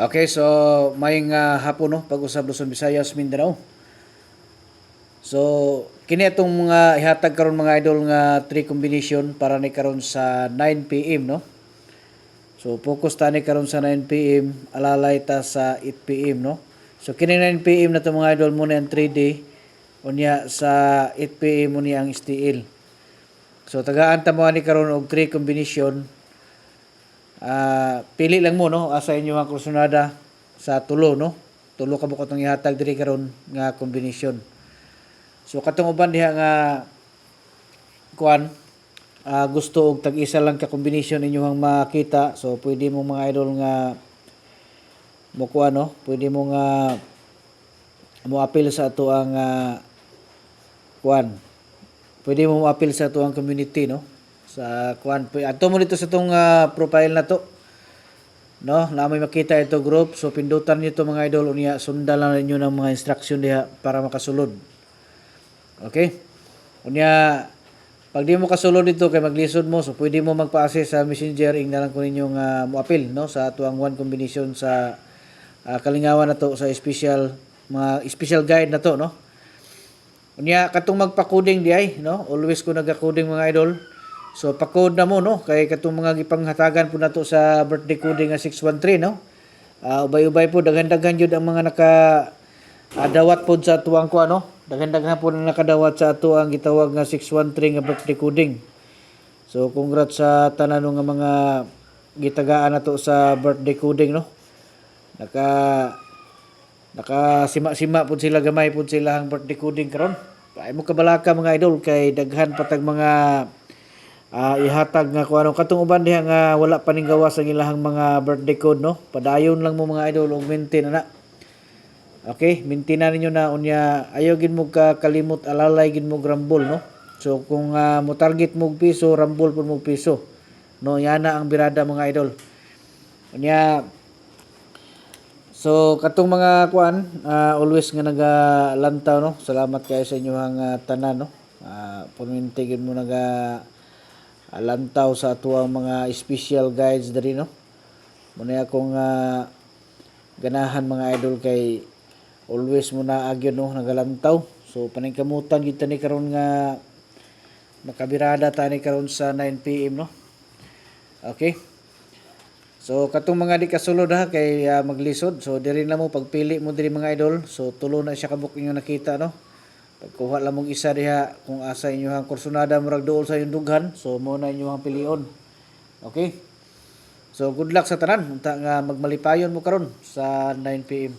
Okay, so mayong hapon no pag-usab Luzon, Visayas, Mindanao. So kini atong mga ihatag karon mga idol nga 3 combination para ni karon sa 9 PM no. So focus ta ni karon sa 9 PM, alalay ta sa 8 PM no. So kini 9 PM na to mga idol muna ang 3D unya sa 8 PM mo ni ang STL. So tagaan ta mo ni karon og 3 combination. Pili lang mo no asa inyo ang kursunada sa tulo no. Tulo ka mo katong ihatag diri karon nga combination. So katong uban diha nga kuan gusto og tag-isa lang ka combination inyong makita. So pwede mo mga idol nga mo kuan no, pwede mo nga mo appeal sa ato ang kuan. Pwede mo appeal sa ato ang community no. Sa kuan adto mo dito sa tong profile na to no, na may makita ito group. So pindutan niyo to mga idol unya sundan lang ninyo ng mga instruction diha para makasulod. Okay? Unya pag di mo kasulod dito kay maglisod mo, so pwede mo magpa-access sa Messenger ing nalang ko ninyo nga mo appeal no sa ato ang one combination sa kalingawan na to sa special mga special guide na to no. Unya katong magpa-coding di ay no, always ko naga-coding mga idol. So pa-code na mo no kay katong mga gipanghatagan po nato sa birthday coding nga 613 no. Ubay-ubay po daghan-daghan jud ang mga naka dawat pod sa tuwang ko ano. Daghan-daghan po na nakadawat sa ato ang gitawag nga 613 nga birthday coding. So congrats sa tanan nga mga gitagaan nato sa birthday coding no. Naka sima-sima pod sila, gamay pod sila ang birthday coding karon. Ay mo kabalaka mga idol kay daghan patag mga ihatag nga kuno katong uban diha nga wala pa ning gawas ang ilahang mga birthday code no. Padayon lang mo mga idol og maintain na. Okay, maintain na ninyo na unya ayaw gid mo ka kalimot alalay gid mo rambol no. So kung mo target mo piso, rambol pud mo piso. No, yana ang birada mga idol. Unya so katong mga kuan always nga nagalantaw no. Salamat kay sa inyo ang tanan no. Perminti gid mo lantaw sa atuang mga special guides diri no. Muna akong ganahan mga idol kay always mo na agyon no nagalantaw. So paningkamutan gid tani karon nga makabirada tani karon sa 9 PM no. Okay. So katong mga di kasulod ha kay maglisod. So diri na mo pagpili mo diri mga idol. So tulo na siya kabuk inyo nakita no. Pagkuha lang mong isa diha kung asa inyohang kursunada murag duol sa inyong dughan, so mo na inyohang pilion. Okay? So good luck sa tanan unta nga magmalipayon mo karon sa 9 PM.